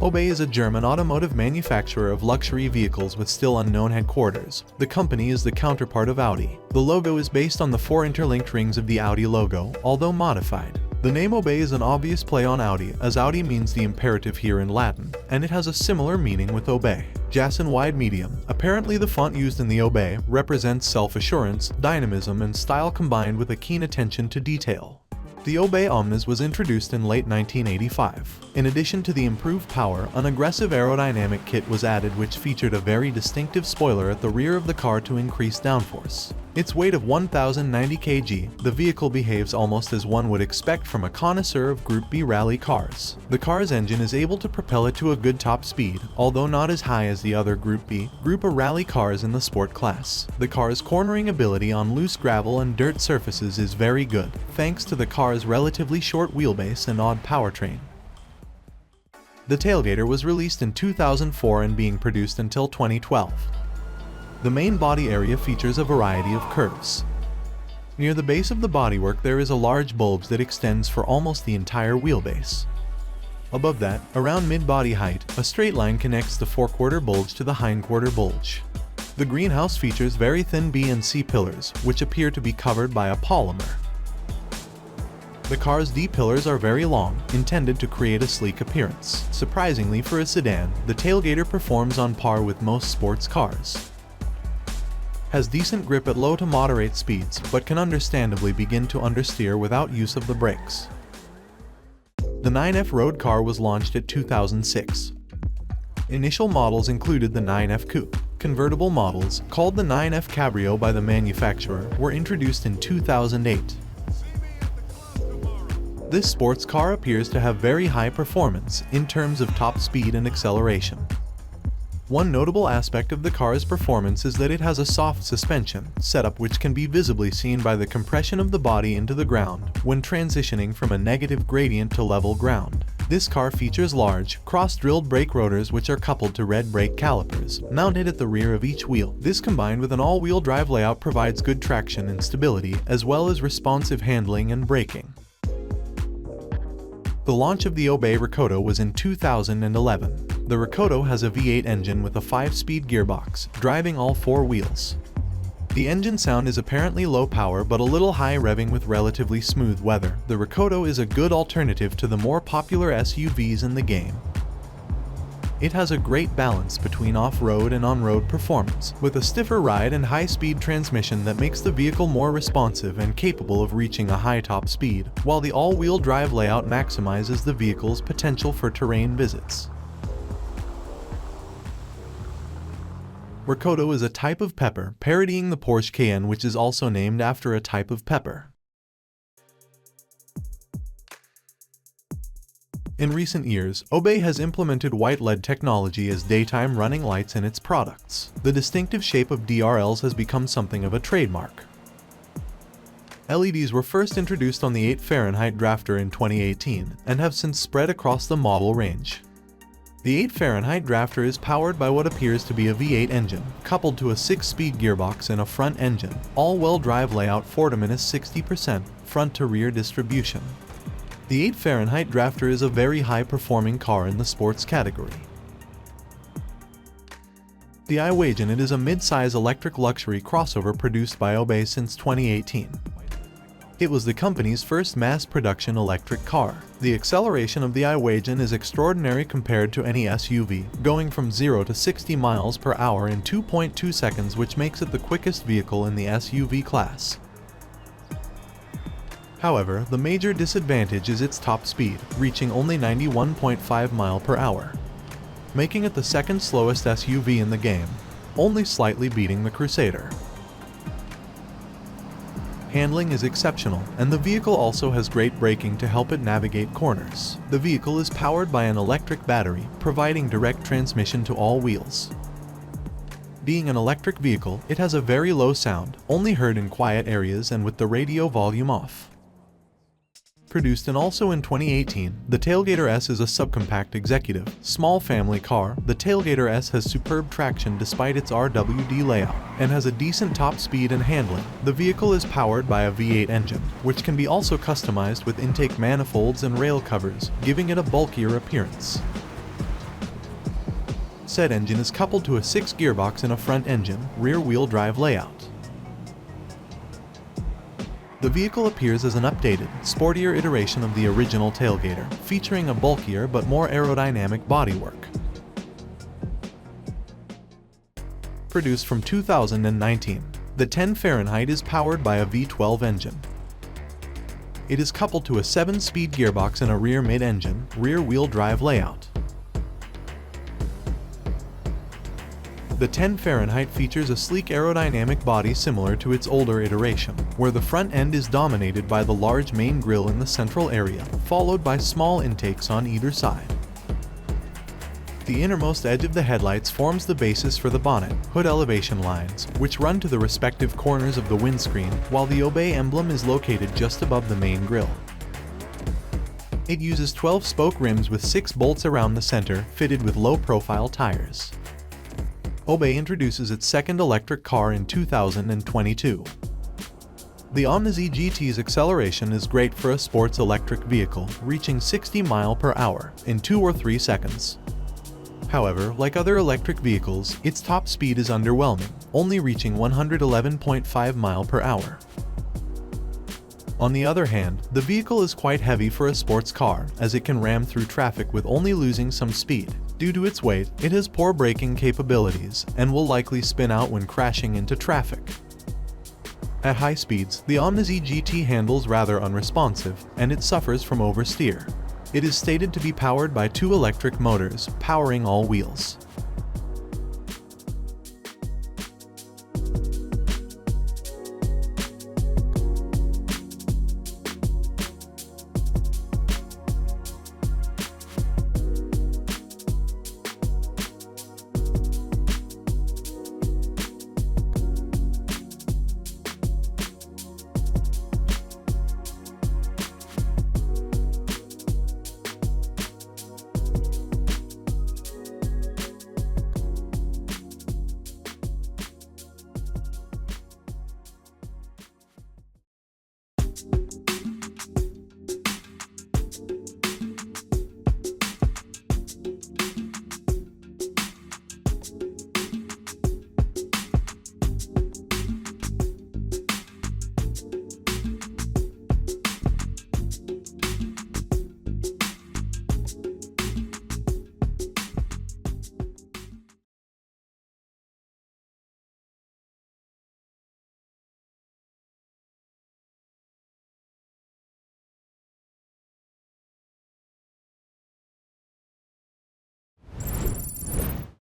Obey is a German automotive manufacturer of luxury vehicles with still unknown headquarters. The company is the counterpart of Audi. The logo is based on the 4 interlinked rings of the Audi logo, although modified. The name Obey is an obvious play on Audi, as Audi means the imperative here in Latin, and it has a similar meaning with Obey. Jason Wide Medium. Apparently the font used in the Obey represents self-assurance, dynamism, and style combined with a keen attention to detail. The Obey Omnis was introduced in late 1985. In addition to the improved power, an aggressive aerodynamic kit was added which featured a very distinctive spoiler at the rear of the car to increase downforce. Its weight of 1,090 kg, the vehicle behaves almost as one would expect from a connoisseur of Group B rally cars. The car's engine is able to propel it to a good top speed, although not as high as the other Group B, Group A rally cars in the sport class. The car's cornering ability on loose gravel and dirt surfaces is very good, thanks to the car's relatively short wheelbase and odd powertrain. The Tailgater was released in 2004 and being produced until 2012. The main body area features a variety of curves. Near the base of the bodywork there is a large bulge that extends for almost the entire wheelbase. Above that, around mid-body height, a straight line connects the forequarter bulge to the hindquarter bulge. The greenhouse features very thin B and C pillars, which appear to be covered by a polymer. The car's D pillars are very long, intended to create a sleek appearance. Surprisingly for a sedan, the Tailgater performs on par with most sports cars. Has decent grip at low to moderate speeds, but can understandably begin to understeer without use of the brakes. The 9F road car was launched at 2006. Initial models included the 9F Coupe. Convertible models, called the 9F Cabrio by the manufacturer, were introduced in 2008. This sports car appears to have very high performance in terms of top speed and acceleration. One notable aspect of the car's performance is that it has a soft suspension setup which can be visibly seen by the compression of the body into the ground when transitioning from a negative gradient to level ground. This car features large, cross-drilled brake rotors which are coupled to red brake calipers, mounted at the rear of each wheel. This combined with an all-wheel drive layout provides good traction and stability, as well as responsive handling and braking. The launch of the Obey Rocoto was in 2011. The Rocoto has a V8 engine with a 5-speed gearbox, driving all 4 wheels. The engine sound is apparently low power but a little high revving with relatively smooth weather. The Rocoto is a good alternative to the more popular SUVs in the game. It has a great balance between off-road and on-road performance, with a stiffer ride and high-speed transmission that makes the vehicle more responsive and capable of reaching a high top speed, while the all-wheel drive layout maximizes the vehicle's potential for terrain visits. Rocoto is a type of pepper, parodying the Porsche Cayenne, which is also named after a type of pepper. In recent years, Obey has implemented white LED technology as daytime running lights in its products. The distinctive shape of DRLs has become something of a trademark. LEDs were first introduced on the 8 Fahrenheit Drafter in 2018 and have since spread across the model range. The 8 Fahrenheit Drafter is powered by what appears to be a V8 engine, coupled to a 6-speed gearbox and a front engine, all-wheel drive layout 4-60% front to rear distribution. The 8 Fahrenheit Drafter is a very high-performing car in the sports category. The I-Wagen is a mid-size electric luxury crossover produced by Obey since 2018. It was the company's first mass-production electric car. The acceleration of the I-Wagen is extraordinary compared to any SUV, going from 0 to 60 miles per hour in 2.2 seconds, which makes it the quickest vehicle in the SUV class. However, the major disadvantage is its top speed, reaching only 91.5 miles per hour, making it the second slowest SUV in the game, only slightly beating the Crusader. Handling is exceptional, and the vehicle also has great braking to help it navigate corners. The vehicle is powered by an electric battery, providing direct transmission to all wheels. Being an electric vehicle, it has a very low sound, only heard in quiet areas and with the radio volume off. Produced and also in 2018, the Tailgater S is a subcompact executive, small family car. The Tailgater S has superb traction despite its RWD layout, and has a decent top speed and handling. The vehicle is powered by a V8 engine, which can be also customized with intake manifolds and rail covers, giving it a bulkier appearance. Said engine is coupled to a 6-gearbox in a front engine, rear-wheel drive layout. The vehicle appears as an updated, sportier iteration of the original Tailgater, featuring a bulkier but more aerodynamic bodywork. Produced from 2019, the 10 Fahrenheit is powered by a V12 engine. It is coupled to a 7-speed gearbox in a rear mid-engine, rear-wheel drive layout. The 10 Fahrenheit features a sleek aerodynamic body similar to its older iteration, where the front end is dominated by the large main grille in the central area, followed by small intakes on either side. The innermost edge of the headlights forms the basis for the bonnet, hood elevation lines, which run to the respective corners of the windscreen, while the Obey emblem is located just above the main grille. It uses 12-spoke rims with 6 bolts around the center, fitted with low-profile tires. Obey introduces its second electric car in 2022. The Omnis EGT's acceleration is great for a sports electric vehicle, reaching 60 mph in 2 or 3 seconds. However, like other electric vehicles, its top speed is underwhelming, only reaching 111.5 mph. On the other hand, the vehicle is quite heavy for a sports car, as it can ram through traffic with only losing some speed. Due to its weight, it has poor braking capabilities, and will likely spin out when crashing into traffic. At high speeds, the Omnis EGT handles rather unresponsive, and it suffers from oversteer. It is stated to be powered by 2 electric motors, powering all wheels.